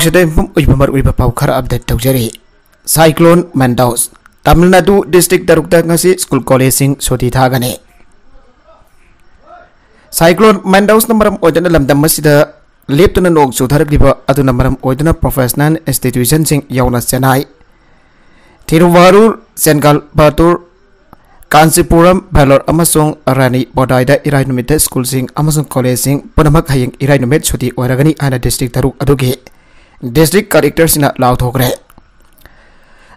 ꯂꯩꯕꯥꯛꯁꯤꯗ ꯌꯨꯝꯐꯝ ꯑꯣꯏꯕ ꯃꯔꯨꯑꯣꯏꯕ ꯄꯥꯎ ꯈꯔ ꯑꯞꯗꯦꯠ ꯇꯧꯖꯔꯤ꯫ ꯁꯥꯏꯀ꯭ꯂꯣꯟ ꯃꯦꯟꯗꯥꯎꯁ ꯇꯥꯃꯤꯜ ꯅꯥꯗꯨ ꯗꯤꯁꯇ꯭ꯔꯤꯛ ꯇꯔꯨꯛꯇ ꯉꯁꯤ ꯁ꯭ꯀꯨꯜ ꯀꯣꯂꯦꯖꯁꯤꯡ ꯁꯨꯇꯤ ꯊꯥꯒꯅꯤ꯫ ꯁꯥꯏꯀ꯭ꯂꯣꯟ ꯃꯦꯟꯗꯥꯎꯁꯅ ꯃꯔꯝ ꯑꯣꯏꯗꯨꯅ ꯂꯝꯗꯝ ꯑꯁꯤꯗ ꯂꯦꯞꯇꯨꯅ ꯅꯣꯡ ꯆꯨꯊꯔꯛꯂꯤꯕ ꯑꯗꯨꯅ ꯃꯔꯝ ꯑꯣꯏꯗꯨꯅ ꯄ꯭ꯔꯣꯐꯦꯁꯅꯦꯜ ꯏꯟꯁꯇꯤꯇ꯭ꯌꯨꯁꯟꯁꯤꯡ ꯌꯥꯎꯅ ꯆꯦꯟꯅꯥꯏ, ꯊꯤꯔꯨꯚꯥꯔꯨꯔ, ꯆꯦꯡꯒꯜꯄꯥꯇꯨꯔ, ꯀꯥꯟꯆꯤꯄꯨꯔꯝ, ꯚꯦꯜꯂꯣꯔ ꯑꯃꯁꯨꯡ ꯔꯥꯅꯤ ꯕꯣꯗꯥꯏꯗ ꯏꯔꯥꯏ ꯅꯨꯃꯤꯠꯇ ꯁ꯭ꯀꯨꯜꯁꯤꯡ ꯑꯃꯁꯨꯡ ꯀꯣꯂꯦꯖꯁꯤꯡ ꯄꯨꯝꯅꯃꯛ ꯍꯌꯦꯡ ꯏꯔꯥꯏ ꯅꯨꯃꯤꯠ ꯁꯨꯇꯤ ꯑꯣꯏꯔꯒꯅꯤ ꯍꯥꯏꯅ ꯗꯤꯁꯇ꯭ꯔꯤꯛ ꯇꯔꯨꯛ ꯑꯗꯨꯒꯤ ꯗꯤꯁꯇ꯭ꯔꯤꯛ ꯀꯂꯦꯛꯇꯔꯁꯤꯡꯅ ꯂꯥꯎꯊꯣꯛꯈ꯭ꯔꯦ꯫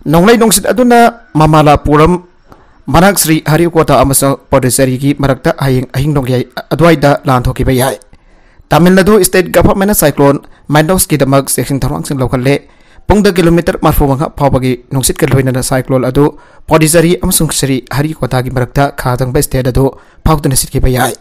ꯅꯣꯡꯂꯩ ꯅꯨꯡꯁꯤꯠ ꯑꯗꯨꯅ ꯃꯃꯥꯂꯥꯄꯨꯔꯝ, ꯃꯅꯥꯛ ꯁ꯭ꯔꯤ ꯍꯔꯤꯀꯣꯇꯥ ꯑꯃꯁꯨꯡ ꯄꯣꯟꯗꯤꯆꯦꯔꯤꯒꯤ ꯃꯔꯛꯇ ꯍꯌꯦꯡ ꯑꯍꯤꯡ ꯅꯣꯡꯌꯥꯏ ꯑꯗꯨꯋꯥꯏꯗ ꯂꯥꯟꯊꯣꯛꯈꯤꯕ ꯌꯥꯏ꯫ ꯇꯥꯃꯤꯜ ꯅꯥꯗꯨ ꯁ꯭ꯇꯦꯠ ꯒꯚꯔꯟꯃꯦꯟꯠꯅ ꯁꯥꯏꯀ꯭ꯂꯣꯟ ꯃꯦꯟꯗꯥꯎꯁꯀꯤꯗꯃꯛ ꯆꯦꯛꯁꯤꯟ ꯊꯧꯔꯥꯡꯁꯤꯡ ꯂꯧꯈꯠꯂꯦ꯫ ꯄꯨꯡꯗ ꯀꯤꯂꯣꯃꯤꯇꯔ 45 ꯐꯥꯎꯕꯒꯤ ꯅꯨꯡꯁꯤꯠꯀ ꯂꯣꯏꯅꯅ ꯁꯥꯏꯀ꯭ꯂꯣꯟ ꯑꯗꯨ ꯄꯣꯟꯗꯤꯆꯦꯔꯤ ꯑꯃꯁꯨꯡ ꯁ꯭ꯔꯤ ꯍꯔꯤꯀꯣꯇꯥꯒꯤ ꯃꯔꯛꯇ ꯈꯥꯊꯪꯕ ꯁ꯭ꯇꯦꯠ ꯑꯗꯨ ꯐꯥꯎꯗꯨꯅ ꯁꯤꯠꯈꯤꯕ ꯌꯥꯏ꯫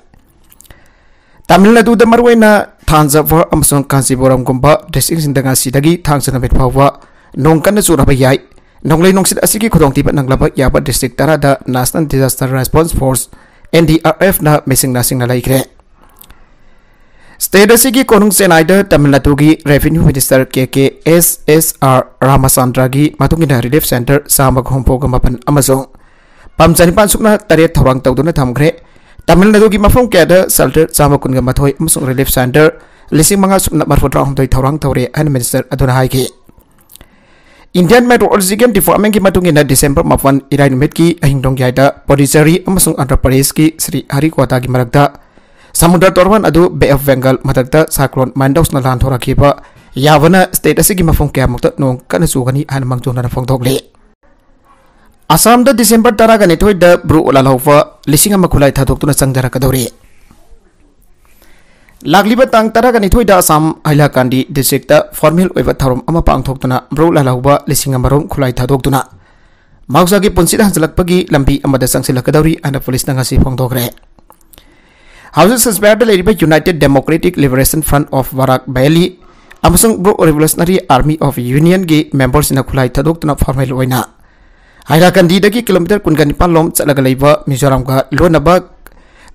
ꯇꯥꯃꯤꯜ ꯅꯥꯗꯨꯗ ꯃꯔꯨꯑꯣꯏꯅ ꯊꯥꯟꯖꯚꯔ ꯑꯃꯁꯨꯡ ꯀꯥꯟꯆꯤꯄꯨꯔꯝꯒꯨꯝꯕ ꯗꯤꯁꯇ꯭ꯔꯤꯛꯁꯤꯡꯗ ꯉꯁꯤꯗꯒꯤ ꯊꯥꯡꯖ ꯅꯨꯃꯤꯠ ꯐꯥꯎꯕ ꯅꯣꯡ ꯀꯟꯅ ꯆꯨꯔꯕ ꯌꯥꯏ꯫ ꯅꯣꯡꯂꯩ ꯅꯨꯡꯁꯤꯠ ꯑꯁꯤꯒꯤ ꯈꯨꯗꯣꯡꯊꯤꯕ ꯅꯪꯂꯕ ꯌꯥꯕ ꯗꯤꯁꯇ꯭ꯔꯤꯛ 10ꯗ ꯅꯦꯁꯅꯦꯜ ꯗꯤꯖꯥꯁꯇꯔ ꯔꯦꯁꯄꯣꯟꯁ ꯐꯣꯔꯁ NDRFꯅ ꯃꯤꯁꯤꯡꯅ ꯂꯩꯈ꯭ꯔꯦ꯫ ꯁ꯭ꯇꯦꯠ ꯑꯁꯤꯒꯤ ꯀꯣꯅꯨꯡ ꯆꯦꯟꯅꯥꯏꯗ ꯇꯥꯃꯤꯜ ꯅꯥꯗꯨꯒꯤ ꯔꯦꯚꯤꯅ꯭ꯌꯨ ꯃꯤꯅꯤꯁꯇꯔ KKSSR ꯔꯥꯃꯆꯟꯗ꯭ꯔꯒꯤ ꯃꯇꯨꯡꯏꯟꯅ ꯔꯤꯂꯤꯐ ꯁꯦꯟꯇꯔ 149 ꯑꯃꯁꯨꯡ ꯄꯝ 900 ꯁꯨꯞꯅ 7 ꯊꯧꯔꯥꯡ ꯇꯧꯗꯨꯅ ꯊꯝꯈ꯭ꯔꯦ꯫ ꯇꯥꯃꯤꯜ ꯅꯥꯗꯨꯒꯤ ꯃꯐꯝ ꯀꯌꯥꯗ ꯁꯦꯜꯇꯔ 112 ꯑꯃꯁꯨꯡ ꯔꯤꯂꯤꯐ ꯁꯦꯟꯇꯔ 5,062 ꯊꯧꯔꯥꯡ ꯇꯧꯔꯦ ꯍꯥꯏꯅ ꯃꯤꯅꯤꯁꯇꯔ ꯑꯗꯨꯅ ꯍꯥꯏꯈꯤ꯫ इंडियन मेट्रोलॉजिकल डिपार्टमेंट की मतुंगिना दिसंबर 9 इराई नुमितकी अहिंग नोंग्याइदा पोंडिचेरी अमसुंग आंध्र प्रदेश की श्री हरिकोटा की मरक्ता समुद्र तोरवन अदु बे ऑफ बेंगल मदक्ता साइक्लोन मैंडोसना लांथोरखिबा यावना स्टेट असिगी मफम कयामुक्त नोंग कन चुगनी हान मंगजोना फोंदोगले। असम द दिसंबर 12 द ब्रू ओलालौफा लिसिंग अमा खुलाई थादोक्तुना चंगजरकदौरे। लागलिबा तांग 12 द असम हाइलाकांडी डिस्ट्रिक्ट फॉर्मल ओइबा थौरम अमा पांगथोक्तुना ब्रू ओलालौबा लिसिंग अमारोम खुलाई थादोक्तुना माउसागी पुंसिदा हंजलकपगी लंबी अमदा चंगसिलकदौरी अना पुलिसना ngasi फोंदोगरे। हाउस सस्पेक्ट लेरिबा United Democratic Liberation Front of Barak valley अमसुंग Bru Revolutionary Army of Union की मेंबर्स इन खुलाई थादोक्तुना फॉर्मल ओइना हाइलाकांडी दगी किलोमीटर 19 लोम चलगा लेबा मिजोराम का लोनबा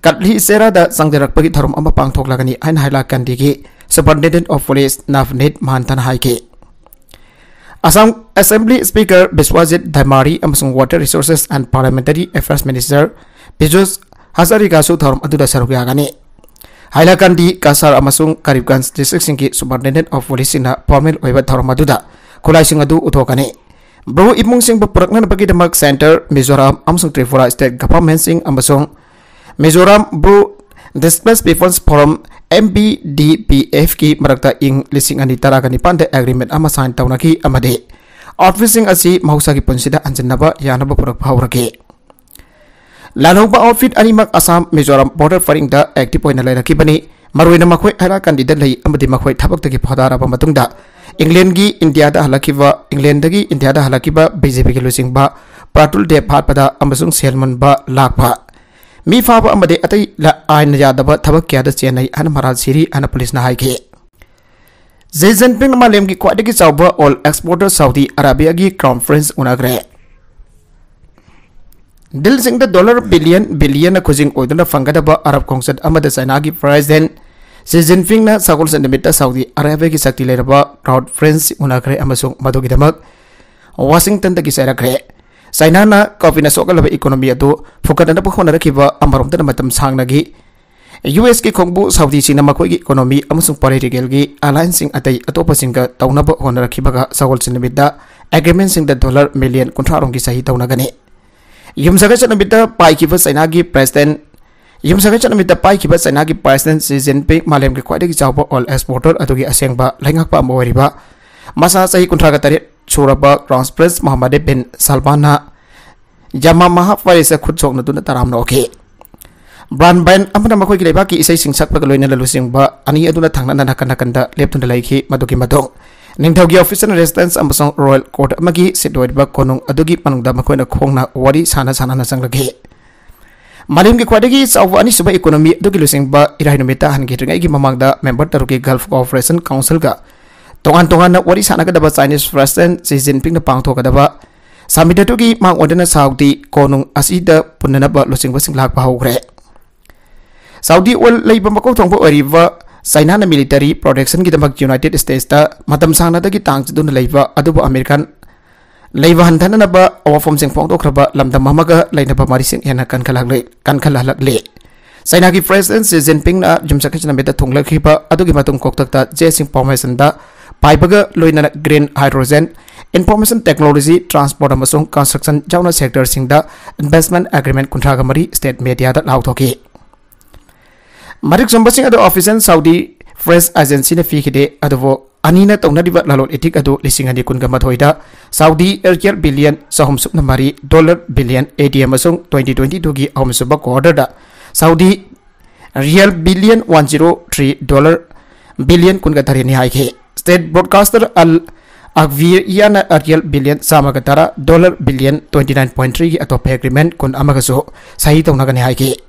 कटली सेरादा संगरकपगी थरम अमा पांगथोकलागनी हाइन हाइलाकांडी की सुपरिटेंडेंट ऑफ पुलिस नवनीत महांतन हाइके। असम असेंबली स्पीकर बिस्वाजित धैमारी अमसुंग water resources and parliamentary affairs minister Piyush हजारिकासु थरम अदुदा सरुक यागनी। हाइलाकांडी कासार अमसुंग करीबगंज डिस्ट्रिक्ट सिंह की सुपरिटेंडेंट ऑफ पुलिस सिंह फॉर्मल ओइबा थरम अदुदा खुलाइसिंग अदु उथोकनी। ब्रू इमुंग सिंह पुरकनबगीदमक सेंटर मिजोराम अमसुंग त्रिपुरा स्टेट गवर्नमेंट सिंह अमसुंग Mizoram Bru displaced peoples forum MBDPF की मरक्ता इंग 2019 एग्रीमेंट अमा साइन तौनकी अमदे आउटफिट असी महौसागी पुंसिदा अंजनबा यानबा पुरक फावरके। लानौबा आउटफिट अनिमक असम मिजोराम बॉर्डर फरिंग दा एक्टिव ओइना लैरकिबनी मरुइना मखोय हाइलाकांडी दा लई अमदि मखोय थबक्तगी फदारबा मतुंगदा इंग्लैंड की इंडिया दा हलकिबा BJP की लुसिंगबा प्रातुल दे फाटपदा अमसुंग सेलमनबा लाखबा मी फाबा अमदे अतै आइन यादबा थबक क्यादा चेन्नई अन मराल सिरी अन पुलिस ना हाइके। जे जिनपिंग मालेम की ख्वाइदगी चावबा ऑल एक्सपोर्टर सऊदी अरेबिया की कॉन्फ्रेंस उनाग्रे। दिल सिंह डॉलर बिलियन खुजिंग ओइदुना फंगदबा अरब काउंसिल अमदा चाइना की प्रेसिडेंट जे जिनपिंग ना सगोल सेंटिमीटर सऊदी अरेबिया की शक्ति लेरबा कॉन्फ्रेंस उनाग्रे अमसुंग मदुगिदमक वाशिंगटन तकी सैरग्रे। चाइना ना कॉफीना सोगलब इकोनॉमी अदु फुकटना पखोनरखिबा अमरोमदना मतम सांगनगी US की खोंगबु सऊदी सिंह मखोगी इकोनॉमी अमसुंग पॉलिटिकल की अलायंसिंग अतै अतोपसिंग तौनब होनरखिबगा सगोल सेंटिमीटर एग्रीमेंट सिंह डॉलर मिलियन 13 की सही तौनगने। युमसगा चनमिता पाइकिबा चाइना की प्रेसिडेंट शी जिनपिंग मालेम की ख्वाइदगी चावबा ऑल एक्सपोर्टर अदुगी असेंगबा लैंगकपा मोरिबा मसा सही 38 सुरबा क्राउन प्रिंस मोहम्मद बिन सलमान जमा महाफारिस खुदसोंग दुना तराम नोके। ब्रांड बैन अमना मखोई लेबा की इसै सिंग सकपग लोइना ललुसिंगबा अनि अदुना थांगना नकनकंदा लेपतुन लाइखि मदुगी मदों निंगथौगी ऑफिसर रेजिडेंस अमसोंग रॉयल कोर्ट अमगी सिटोइबा कोनुंग अदुगी पनुंगदा मखोइना खोंगना वारी साना चंगलगे। मालेम की ख्वाइदगी चावबा अनि सुबा इकोनॉमी अदुगी लुसिंगबा इराइ नुमिता हनगिरङै की ममांगदा मेंबर तरुकी गल्फ कोऑपरेशन काउंसिल का तोंगान वारी सानागदबा चाइनीज प्रेसिडेंट शी जिनपिंग ना पांगथोकदबा समिटुगी मांग ओदना साउदी कोनुंग असीदा पुननबा लुसिंगबसिंग लाकबा हौग्रे। साउदी ओल लेबा मकौ थोंबा ओरिबा China na military protection ki damak United States ta matam sangna da ki tang chudun leiba adubu American leiba hanthana na ba awafom sing pong dokraba lamdam mamaga laina ba mari sing yana kan khalak le China ki President Xi Jinping na jumsa kachna meta thongla khiba adugi matung koktak ta je sing formation da paibaga loina green hydrogen information technology transport amasung construction jauna sector singda investment agreement kuntraga mari state media da lauthoki Marik Zombasing ado officer Saudi Press Agency na fikide adovo anina tongna diba lalot etik ado lisingani kun gamathoida Saudi Air billion sahom sukna mari $billion ADM asung 2022 gi ahomsuba quarter da Saudi Real billion $103 billion kun gatari ni haike state broadcaster Al Agviyana Real billion samagatara $billion 29.3 gi atop agreement kun amagaso sahi tongna gani haike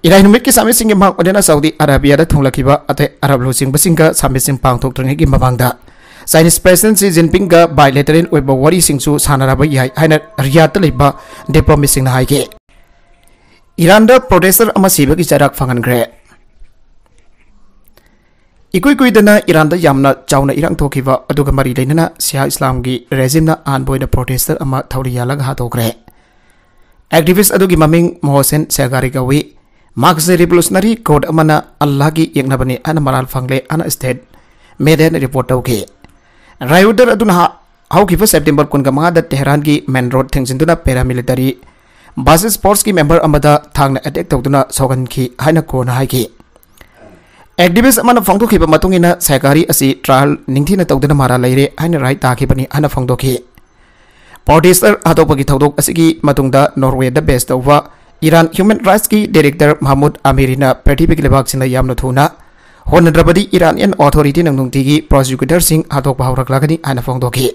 Irai numit ki sami singi mak odena Saudi Arabia da thongla kiba ate Arab lo sing basingka sami sing pang thok trengi ki mabangda Chinese President Xi Jinping ga bilateral oiba wari singsu sanaraba yai haina Riyadh leba diplomacy sing na haike Iran da protester ama siba ki jarak fangan gre Ikui dana Iran da yamna chauna irang thokiba aduga mari leinana Shia Islam gi regime na anboina protester ama thawri yalag ha thokre Activist adugi maming Mohsen Segari gawi Marxist Revolutionary Code amana Allah ki yang nabani ana maral fangle ana state medan report okay Rayuder aduna how kifa September kun ga mga da Tehran ki main road thingsin duna paramilitary basis force ki member amada thangna attack tawduna sogan ki haina ko na haiki Activist amana phangdo khiba matungina Segari asi trial ningthina tawduna mara leire haina right ta khibani ana phangdo ki Protester atopagi thawdok asigi matungda Norway da best over Iran Human Rights ki Director Mahmoud Amirina Pacific lebak sina yamna thuna honadrabadi Iranian Authority nang nungti gi prosecutor sing atok bahawrak lagani ana phongdoki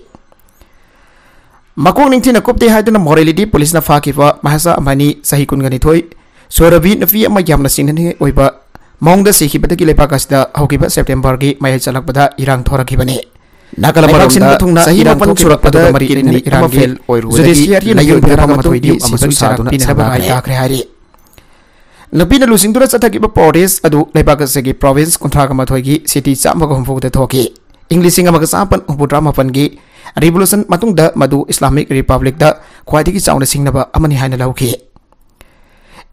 Makong ningthina kopte haiduna morality police na fakiwa mahasa amani sahi kun gani thoi sorabi nafi ama yamna sinani oiba mongda sikhi bataki lepakasda hokiba September gi mai chalakbada Iran thorakhi bani Nakala marongda sahi mapan surak pada mari ini Iran fail judiciary layun berang mathoidi amasung saduna pinaba ai akre hari Napina lusing dura chathaki ba Prodes adu leibak segi province kontraga mathoigi city chamaga homfu de thoki Englising amaga sapan uputra mapan gi revolution matungda madu Islamic Republic da khwaidigi chauna singnaba amani haina lauki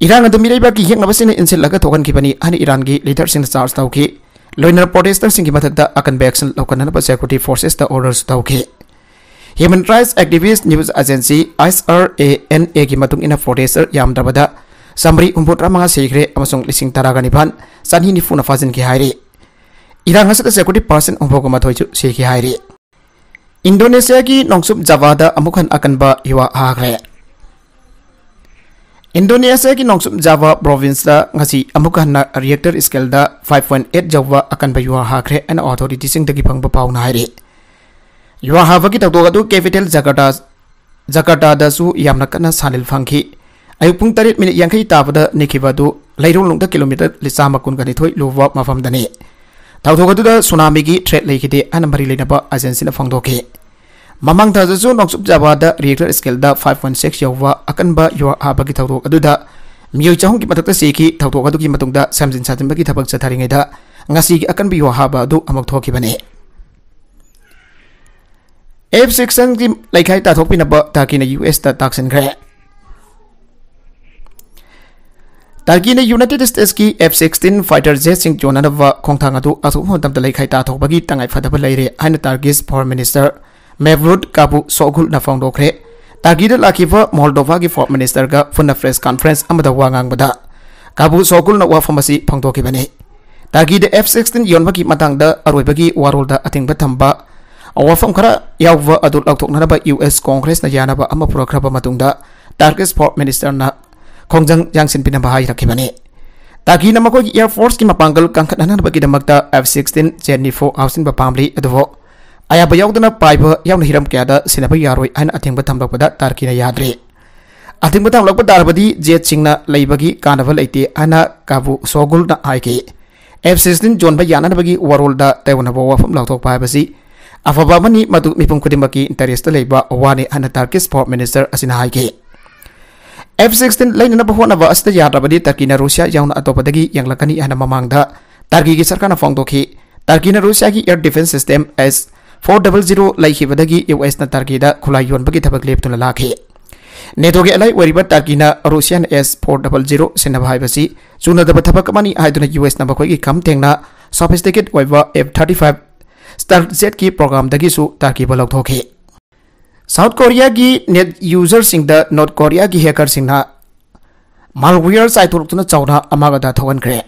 Iran adu miraiba ki hengna basine insel laga thokan kibani ani Iran gi leader sing charge tauki Loiner protester singi mathakda akan action lokana na security forces the orders tauki Human Rights Activist News Agency ISRANA gi matung ina protester yamdrabada samri umputra mga segre amasung lising taraganiban sanhi ni funa fazin ki hairi Iran hasata security person umbogo mathoichu se ki hairi Indonesia ki nongsub Java amukhan akan ba iwa hagre Indonesia ki nongsum Java province da ngasi amukhan na reactor scale da 5.8 Java akan bayuwa hakre an authority sing dagi pang bapaw na hairi yuwa hava ki tawdo gadu capital Jakarta da su yamna kana sanil fangki ayupung 8 minute yang kai tabada nikiba du lairong lungda kilometer lisama kun gani thoi luwa mafam dani tawdo gadu da tsunami gi threat leikide an mari leina ba agency na fangdoke Mamang tazazu nongsub Java da reactor scale da 5.6 yawa akan ba yuwa haba ki tawdok aduda miyo chahong ki matakta siki tawdok adu ki matungda samjin satin bagi thabak chatharingai da ngasi ki akan bi yuwa haba adu amak thoki bane F-16 ki laikhai ta thokpi na ba taki na US da taksin gre Tarki na United States ki F-16 fighter jet sing jona na ba khongthang adu asu hontam da laikhai ta thokbagi tangai phadaba leire haina Turkish foreign minister Mevlut Kabu Sogul na fangdokre Targida lakiva Moldova ki foreign minister ga funna press conference amada wangang bada Kabu Sogul na wafamasi fangdoki bane Targida F-16 yon bagi matang da aroi bagi warol da ating batamba awafam khara yawwa adul autok na ba US Congress na yana ba ama program matung da Turkish foreign minister na khongjang jangsin pinaba hai rakibane Targi na mako Air Force ki mapanggal kangkhat na bagi damakta F-16 J-4 ausin ba pamli advo Aya bayawdana paiba yawna hiram kaya sinaba yaroi aina atingba tamlokpada Tarki na yadre atingba tamlokpa darbadi jet singna leibagi kanava leite ana Kabu Sogul na haike F-16 John ba yana bagi warol da taiwana ba wafam lautok paibasi afaba mani madu mipum kudimaki interest leiba wani ana Turkish foreign minister asina haike F-16 lainana ba hona ba asta yarabadi Tarki na Russia yawna atopadagi yang lakani ana mamangda Turkey की सरकार फोंदोखी Turkey Russia की air defence system S-400 लेखिबदगी US ना Turkey दा खुलाई योनबगी थबक लेपतुना लाखी नेटो के अलाई वरिबा टर्की ना रूसियन S-400 सिनबा हाइबसी चुनदब थबक मनी हाइदुना US ना बखोई की कम थेंगना सोफिस्टिकेट ओइबा F-35 स्टार जेट की प्रोग्राम दगिसु टर्की बलौक थोखी साउथ कोरिया की नेट यूजर सिंह दा नॉर्थ कोरिया की हैकर सिंह मालवेयर साइटोरतुना चौना अमागदा थोगनख्रे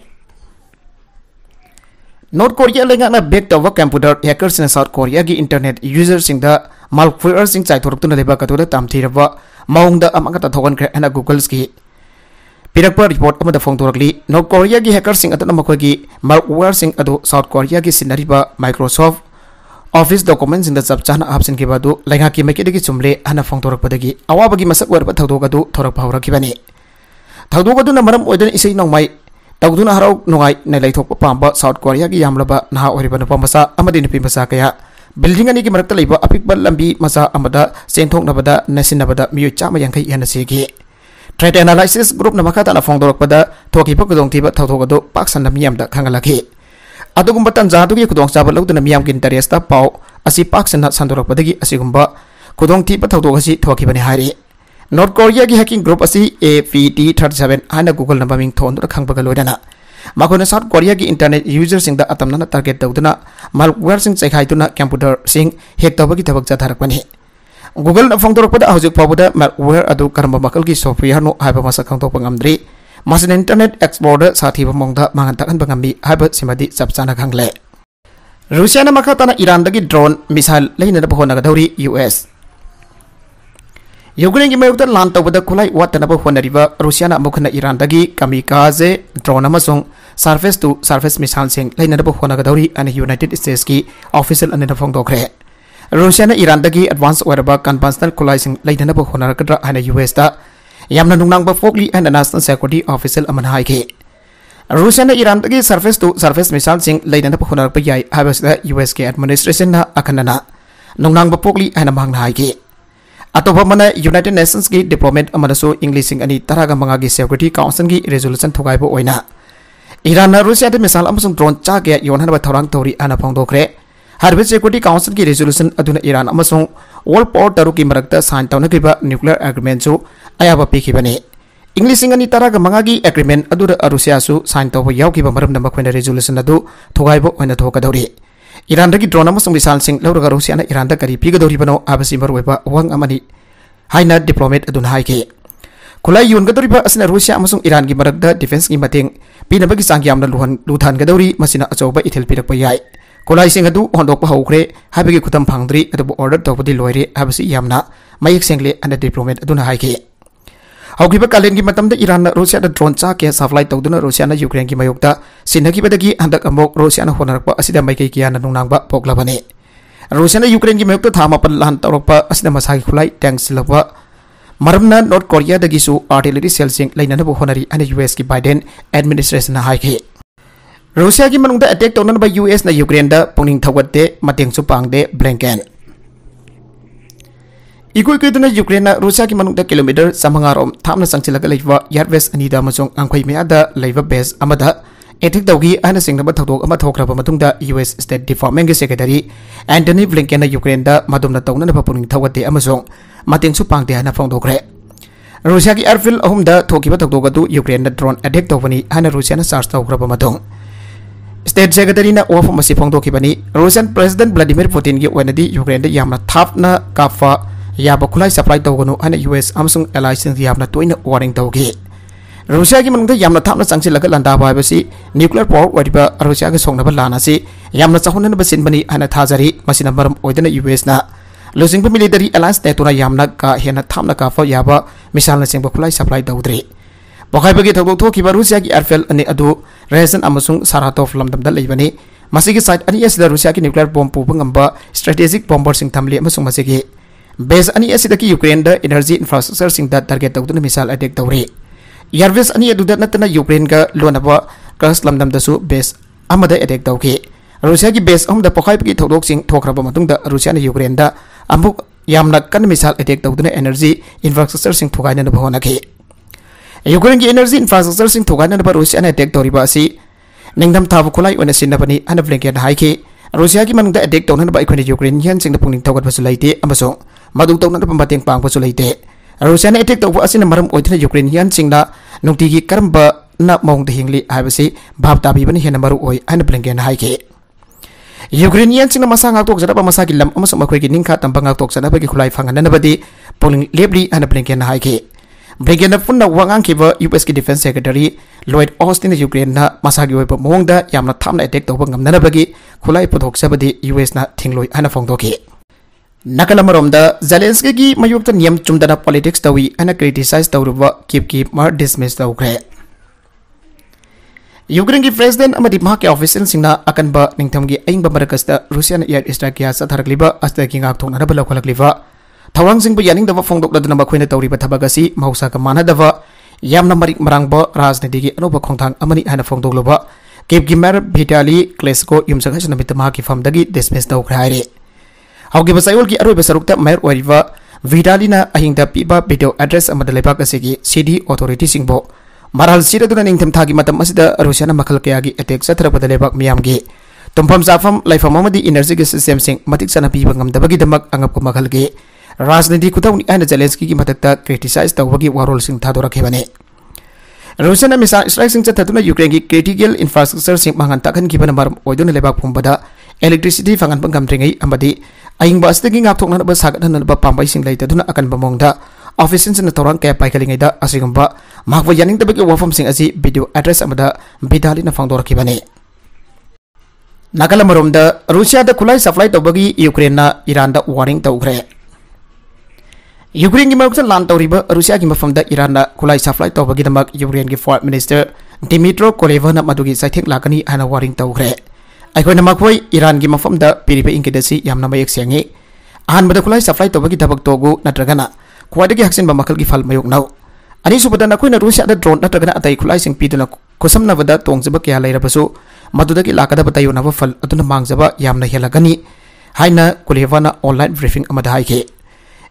नॉर्थ कोरिया लेंगाना बेक तव कंप्यूटर हैकर्स ने साउथ कोरिया की इंटरनेट यूजर सिंह दा मालवेयर सिंह साइटोरतुना लेबा कतोदा तामथीरबा माउंगदा अमागदा थोगनख्रे एना गूगल्स की पिरकपा रिपोर्ट अमदा फोंदोरकली नॉर्थ कोरिया की हैकर सिंह अतना मखोगी मालवेयर सिंह अदो साउथ कोरिया की सिनरिबा माइक्रोसॉफ्ट ऑफिस डॉक्यूमेंट्स इन द सबचाना ऑप्शन के बादू लेंगा की मेकेदगी चुमले हना फोंदोरकपदगी अवाबगी मसक वरबा थौदोगदु थोरक फावरखिबनी थौदोगदुना मरम ओइदन इसै नोंमाई तौदुना हराव नुगाई नै लैथोक पांबा साउथ कोरिया की यामलबा नहा ओरिबा नुपा मसा अमदि नुपि मसा कया बिल्डिंग अनि की मरकता लैबा अपिकबा लंबी मसा अमदा सेंथोकनबदा नसिनबदा मियो चामा यांखै याना सेगी थ्रेट एनालिसिस ग्रुप न मखाता फोंदोरकपदा थोकिबा कुदोंथिबा थौदोगदु पाकसन मियामदा खंगलखि अदुगुंबा तंजादुगी खुदोंचाबा लौदना मियामगी इंटरेस्टा पाउ असि पाकसना संदोरकपदगी असिगुंबा खुदोंथिबा थौदोगसि थोकिबनि हारि नॉर्थ कोरिया की हैकिंग ग्रुप असी APT-37 हाना गूगल नंबर मिंग थोंदुना खंगबगा लोइदना मखोना साउथ कोरिया की इंटरनेट यूजर सिंह दा अतमना टारगेट तौदुना मालवेयर सिंह चैखाइदुना कंप्यूटर सिंह हैक तौबगी थबक जाथारकपनि गूगल न फोंदोरकपदा हौजिक फावबदा मालवेयर अदु करम मकल की सॉफ्टवेयर नो हाइबा मसा खंगतोकपा ngamdri मसिन इंटरनेट एक्सप्लोरर साथीबा मोंगदा मांगन तखन बंगमी हाइबा सिमदि चपचाना खंगले रूसिया न मखाताना ईरान दगी ड्रोन मिसाइल लेहिना बहोनगदौरी US यूक्रेन की मयुक्त लान तौबदा खुलाई वातनब होनरिबा रूसिया ना मुखना ईरान दगी कामिकाजे ड्रोन अमसोंग सरफेस टू सरफेस मिसाइल सिंग लेनब होनगदौरी अन यूनाइटेड स्टेट्स की ऑफिशियल अन फोंदोखरे रूसिया ना ईरान दगी एडवांस ओरबा कन्वेंशनल खुलाई सिंग लेनब होनरकद्रा अन US दा यामना नुंगनांगबा फोकली एंड नेशनल सिक्योरिटी ऑफिशियल अमन हाइके रूसिया ना ईरान दगी सरफेस टू सरफेस मिसाइल सिंग लेनब होनरकपा याय हाबसदा US के एडमिनिस्ट्रेशन ना अखनना नुंगनांगबा फोकली एंड मांगना हाइके अतोप मना यूनाइटेड नेशंस की डिप्लोमेट अमदसो इंग्लिश अनि तरागा मंगा की सिक्योरिटी काउंसिल की रेजोल्यूशन थोगाइबो ओइना ईरान रूसिया दे मिसाइल अमसुंग ड्रोन चाके योनहनबा थौरांग तौरी आना फोंदोखरे हरबे सिक्योरिटी काउंसिल की रेजोल्यूशन अदुना ईरान अमसुंग वर्ल्ड पावर तरु की मरकता साइन तौनकिबा न्यूक्लियर एग्रीमेंट सु अयाबा पिखिबने इंग्लिश अनि तरागा मंगा की एग्रीमेंट अदुरा रूसिया सु साइन तौबो यावकिबा मरमना मखोइना रेजोल्यूशन अदु थोगाइबो ओइना थोकदौरी ईरान की ड्रोन मिसाइल सिंह लौरगा रूसिया ईरान करी पीगदौरीबनो आबसि मरुइबा वंग अमनि हाइना डिप्लोमेट अदुना हाइके खुलाई योनगदौरीबा असना रूसिया अमसुंग ईरान की मरकदा डिफेंस की मतेंग पीनबगी चांग यामना लुथानगदौरी मसिना अचौबा इथिल पिरकपा याय खुलाई सिंह अदु होंदोकपा हौख्रे हाबगी खुतम फांगद्री अदुबो ऑर्डर तौबदि लोइरे हाबसि यामना मयक सेंगले अन डिप्लोमेट अदुना हाइके हौकिबा कालेन की मतमदा ईरान रूसिया ड्रोन चाके सप्लाई तौदुना रूसिया यूक्रेन की मयोक्ता सिनगिबदगी हंदक अमोक रूसिया होनरकपा असिदा मैकै कियाना नुंगनांगबा पोकलबने रूसिया यूक्रेन की मयोक्ता था मापन लान तौरकपा असिदा मसागी खुलाई टैंक सिलबा मरमना नॉर्थ कोरिया दगिसु आर्टिलरी सेल सिंग लेननबो होनरी अन US की बाइडेन एडमिनिस्ट्रेशन हाइके रूसिया की मनुंगदा अटैक तौननबा US ना यूक्रेन दा पुंगनिंग थवते मतेंगसु पांगदे ब्लिंकन इकुई कुदुना यूक्रेन रूसिया की मनुंगदा किलोमीटर 500 रोम थामना संगचिलगा लेबा यारवेस अनिदा मसोंग अंखोई मेयादा लेबा बेस अमदा एथिक दौगी अन सिंगनबा थौदोक अमा थोखरबा मतुंगदा US स्टेट डिपार्टमेंट के सेक्रेटरी एंटनी ब्लिंकन यूक्रेन दा मदुमना तौननबा पुंगनिंग थवते अमसोंग मतेंगसु पांगदे हना फोंदोखरे रूसिया की एयरफील्ड अहुमदा थोकिबा थौदोगदु यूक्रेन दा ड्रोन अटैक तौबनी हना रूसिया चार्ज तौखरबा मतुंग स्टेट सेक्रेटरी ना ऑफ मसी फोंदोखिबनी रूसियन प्रेसिडेंट व्लादिमीर पुतिन की ओनदी यूक्रेन दा यामना थापना काफा याबा खुलाई सप्लाई तौगनु अन US अमसुंग एलाइसिंग यामना तोइना वार्निंग तौगे रूसिया की मनुंगदा यामना थापना चांगचिलगा लंदाबा हाइबसी न्यूक्लियर पावर ओइबा रूसिया के सोंगनबा लानासी यामना चाहुननबा सिनबनी हना थाजरी मसिना मरम ओइदना US ना लुजिंगबा मिलिटरी अलायंस नेटोना यामना का हेना थापना काफा याबा मिसाइल ना सिंगबा खुलाई सप्लाई तौद्री पखाइबगी थौदोक थोखिबा रूसिया की एयरफील्ड अनि अदु रेजन अमसुंग सारातोव लमदमदा लेबनी मसिगी साइट अनि एसिदा रूसिया की न्यूक्लियर बॉम्ब पुबा ngamba स्ट्रेटेजिक बॉम्बर सिंग थमले अमसुंग मसिगी बेस अनि एसिदा की यूक्रेन दा एनर्जी इंफ्रास्ट्रक्चर सिंग दा टारगेट तौदुना मिसाइल अटैक तौरी यारवेस अनि अदुदा नतना यूक्रेन का लोनबा कर्स लमदमदसु बेस अमदा अटैक तौखि रूसिया की बेस अमदा पखाइबगी थौदोक सिंग थोखरबा मतुंगदा रूसिया ना यूक्रेन दा अमुक यामना कन मिसाइल अटैक तौदुना एनर्जी इंफ्रास्ट्रक्चर सिंग थोगाइना बहोनखि यूक्रेन की एनर्जी इंफ्रास्ट्रक्चर सिंग थोगाइना रूसिया ना अटैक तौरिबा असि ningdam thabu khulai oina sinabani ana Blinken haiki Russia ki manungda attack tawna ba ikhoni Ukrainian singda pungning tawgat basu laite amasong madu tawna na pambateng pang basu laite Russia na attack tawba asina maram oithna Ukrainian singda nungtigi karamba na mongda hingli habasi bhab tabi bani hena maru oi ana Blinken haiki Ukrainian singna masa ngaktok jara masa gilam amasong makhoi ki ningkha tamba ngaktok jara ba ki khulai phangana na badi polling lebli ana Blinken haiki Blinken na punna wangang kiba US ki Defense Secretary Lloyd Austin na Ukraine na masagi oi pa mongda yamna thamna attack tawba ngamna na bagi khulai puthok sabadi US na thingloi ana phongdoki Nakalamaromda Zelensky ki mayukta niyam chumdana politics tawi ana criticize tawruba kip mar dismiss tawkre Ukraine ki president amadi mahak ki official singna akanba ningthamgi aingba marakasta Russian air strike ya satharkliba asta ki ngak thongna bala khalakliba thawang singbu yaning daba phongdok ladana makhoina tawriba thabagasi mahausa ka manadaba yamna marik marangba rajniti ki anoba khongthang amani hana phongdokloba kip ki mar Vitali Klitschko yumsakha sanamita ki famdagi dismiss tawkra haire Haugi basayol ki aroy basarukta mayor wariva Vitali na ahingda piba video address amada lebak asigi CD authority singbo maral sira duna ningtham thagi matam asida Russia na makhal kaya gi attack sathrakpada lebak miyam gi tumpam safam laifam amadi energy system sing matik sana piba ngamdabagi damak angap ko makhal gi rajniti kutawni ana Zelensky ki matakta criticize tawbagi warol sing thadorakhebane Russia na misa strike sing chathatuna Ukraine ki critical infrastructure sing mangan takhan ki banamar oiduna lebak pumbada electricity fangan pangkamtringai amadi aingba astagi ngapthokna ba sagathan ba pambai sing leitaduna akan bamongda officials na torang kaya paikalingai da asigamba makwa yaning tabagi wafam sing asi video address amada Vitali na phangdorakhibane Nakalamaromda Russia da khulai supply tawbagi Ukraine na Iran da warning tawgre Ukraine ki marukta lan tawriba Russia ki mafamda Iran na khulai supply tawbagi damak Ukraine ki foreign minister Dmytro Kuleba na madugi saithek lakani hana warning tawgre Aikhoina makhoi Iran ki mafamda piriba ingkidasi yamna mayek sengi ahanbada khulai supply tawbagi dabak togu natragana khwadagi haksin ba makal ki fal mayok naw ani subada na khoina Russia da drone natragana atai khulai sing piduna kosamna bada tongjaba kya lairabasu madudagi lakada batayo na fal aduna mangjaba yamna helagani haina Kuleba na online briefing amada haike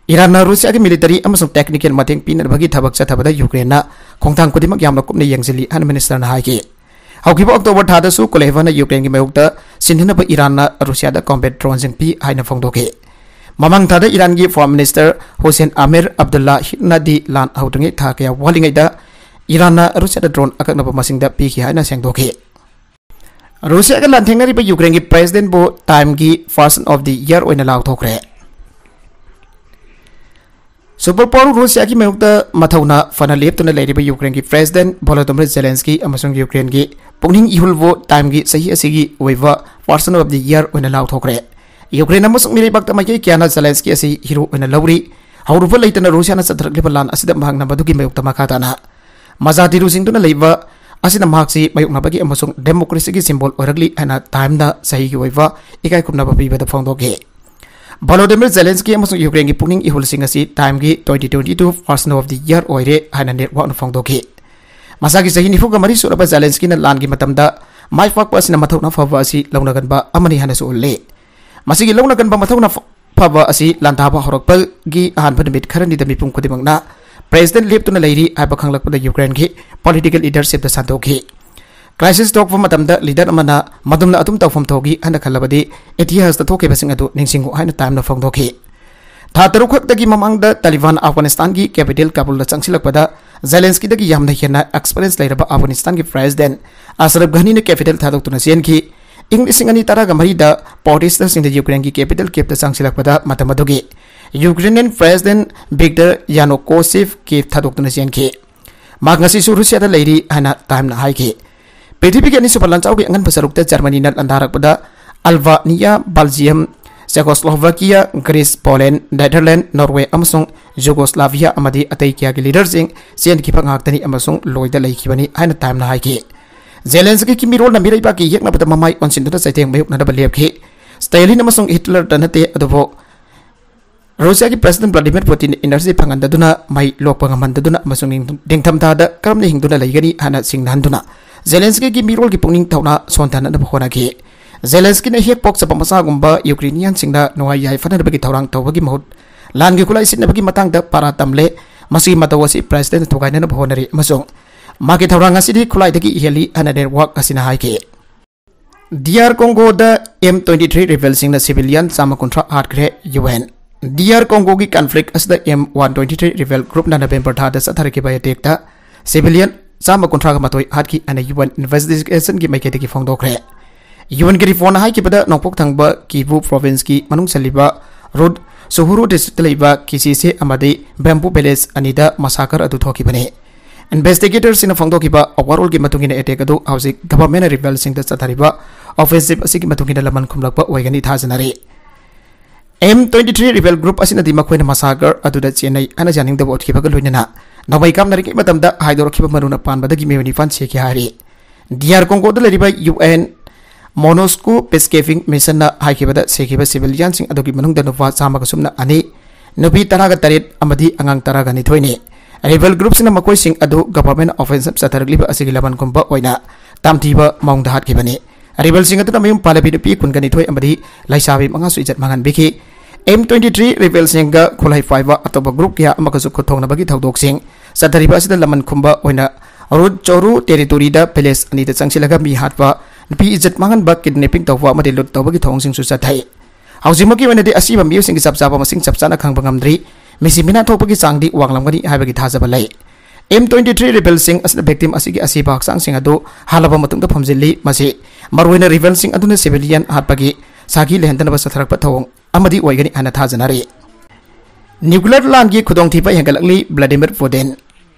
Iran na Russia ki military amasung technical mateng pinar bagi thabak chathabada Ukraine na khongthang kudimak yamna kupne yengsili han minister na haike Haukiba October thada su Kuleba na Ukraine ki mayukta sinhina ba Iran na Russia da combat drone sing pi haina phongdoke Mamang thada Iran ki foreign minister Hossein Amir Abdullah Nadi lan hautangi tha kaya walingai da Iran na Russia da drone akakna ba masingda pi ki haina sengdoke Russia ka lan thengari ba Ukraine ki president bo time ki person of the year oina law thokre Superpower Russia ki mayukta mathauna fana leptuna leiriba Ukraine ki president Volodymyr Zelensky amasung Ukraine ki pungning ihulvo time ki sahi asigi oiva person of the year oina law thokre Ukraine amasung milibak tamai kiana Zelensky asi hero oina lawri haurufa leitana Russia na sadrakliba lan asida mahangna badugi mayukta makhatana mazati rusingtuna leiba asina mahaksi mayukna bagi amasung democracy ki symbol oiragli ana time na sahi ki oiva ikai khumna babi bada phongdoke Volodymyr Zelensky amasung Ukraine ki pungning ihul sing asi time ki 2022 person of the year oire hana network na phongdoke masagi sahi nifu ga mari suraba Zelensky na lan ki matamda mai fak pasina mathokna fawa asi launagan ba amani hana su ulle masigi launagan ba mathokna fawa asi lantaba horakpa gi ahan phadmit kharani da mipum khudimang na president leptuna leiri aiba khanglakpada Ukraine ki political leadership da sandoki crisis talk for matamda leader amana madumna atum tawfam thogi hana khalabadi etihas ta thoke basing adu ningsingu haina time na phongdoki tha taruk khak dagi mamangda Taliban Afghanistan ki capital Kabul da changsilakpada Zelensky dagi yamna hena experience leiraba Afghanistan ki president Ashraf Ghani ne capital thadok tuna sian ki English ngani taraga marida protesters in the Ukraine ki capital Kiev da changsilakpada matamadogi Ukrainian president Viktor Yanukovych ki thadok tuna sian ki magngasi su Russia da leiri hana time na haiki PTP ki ani supalan chawgi angan pasarukta Germany na andarakpada Albania Belgium Czechoslovakia Greece Poland Netherlands Norway amasung Yugoslavia amadi atai kya ki leaders ing sian ki panghaktani amasung loida leikibani haina time na haiki Zelensky ki mirol na mirai ba ki yekna bata mamai onsinduna saiteng mayuk na dabalebki Stalin amasung Hitler tanate adobo Russia ki president Vladimir Putin energy phangandaduna mai lokpangamandaduna amasung dingthamthada karamne hingduna leigani hana singhanduna Zelensky ki mirol ki pungning thawna sontana na bhona ki Zelensky na hek pok sapamasa gumba Ukrainian singda noai yai fana bagi thawrang tawbagi mahut lan gi kulai sin bagi matang da para tamle masi matawasi president thukaina na bhonari amasung maki thawrang asidi khulai dagi heli ana network asina haike DR Congo da M23 rebels na civilian sama kontra hatkre UN. DR Congo ki conflict as the M123 rebel group na November tha da sathar ke bay attack ta civilian sama kontra ka matoi hatki ana UN investigation ki maikete ki phongdokre. UN ki report na hai ki pada nongpok thangba Kivu province ki manung saliba road Sohuru district laiba kisi se amade bamboo village anida massacre adu thoki bane. Investigators in a Fongdokiba, overall Gimatung in a Etekado, housing government rebels in the Satariba, offensive Sigmatung in the Laman Kumlapa, Wagani Tazanari. M23 rebel group as in the Dimaquin massacre, Adu the Chennai, and a jamming the Wotkiba Lunana. Now I come Nariki Matamda, Hydrokiba Maruna Pan, but the Gimini Fan Sekihari. DR Congo the Lariba UN Monosco peacekeeping mission na Haikibada Sekiba civilians in Adokimanung the Nova Samakasumna Ani, Nobi Taraga Tarit, Amadi Angang Taragani Twini. Rebel groups in a Makoi Sing Ado government offensive Satarliba Asilaban Kumba Oina, Tamtiba Mount the Hat Gibani. Rebel Sing at the Mayum Palapi Kunganitoi Amadi, Laisavi Mangaswitch Mangan Biki. M23 rebel singer Kulai Fiber Atoba group ya Makazukotona Bagi Taudoxing, Satariba the Laman Kumba Oina, Road Choru territory da Palace and the Sansilaga Mi Hatba, P is Mangan Bak kidnapping Tova Madilut Tobagi Tongsing Susatai. Howzimaki when the Asiba musing is Absaba Sing Sapsana Kangangamdri. Misimina Topaki Sangdi Wanglamani Habagi Tazabalay. M23 rebel sing as the victim Asigi Asibak Sang Singado, Halabamatung the Pomzili, Masi, Marwina rebel sing Aduna civilian Harpagi, Sagi Lentan was a Trakpatong, Amadi Wagani and Tazanari. Nuclear land gi Kudong Tipa Yangalakli, Vladimir Putin.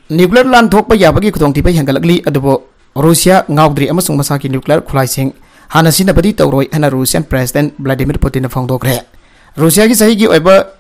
Nuclear land talk by Yabagi Kudong Tipa Yangalakli, Adobo, Russia, Ngaudri Amasung Masaki nuclear crising, Hanasina Badita Roy and a Russian President Vladimir Putin of Fongdokre. Russia is a over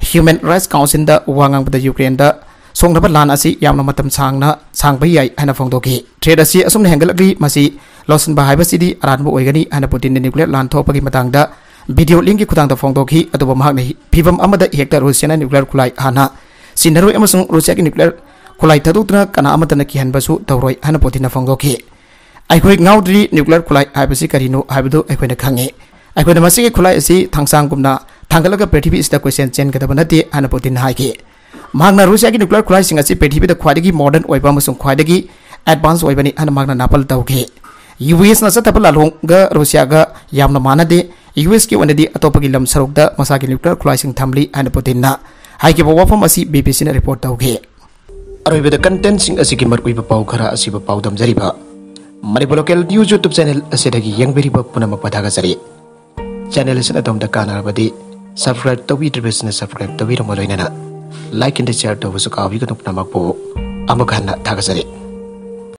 Human Rights Council da Wangang the Ukraine da Song Lan asi Yamna Matam Sangna Sang Bayai and a Fongdoki. Trade asi Asum Hangalagi Masi Losan Bahaba City Aranbo Oigani and a Putin the nuclear land Topaki Matanga video link Kutang the Fongdoki at the Mahani Pivam Amada Hector Russian and nuclear Kulai Hana Sinaru Emerson Russia nuclear Kulai Tadutna Kana Amatanaki and Basu Tauroi and a Putin Fongdoki. I could now dream nuclear Kulai Ibasi Karino Abido Equina Kangi. I could Masiki Kulai asi Tangsangumna. Tangalaga Petibi is the question Chen Katabanati and a Putin Haiki. Magna Russia nuclear crising as a Petibi the Quadigi modern Oibamusum Quadigi, advanced Oibani and Magna Napal Tauke. US Nasatapala Longa, Russiaga, Yamnamana de, US when the Atopagilam Sarukda, Masaki nuclear crising Tamli and Putina. Haiki Wafamasi BBC report Tauke. Arrive the contents in a Sikimar Wiba Paukara Asiba Paudam Zariba. Maribolocal news YouTube channel Asedagi Young Veriba Punama Patagasari. Channel is at the Kana Badi. Subscribe to the business, subscribe to the like and share to the Sukavi Namakpo, Amakana Tagasari.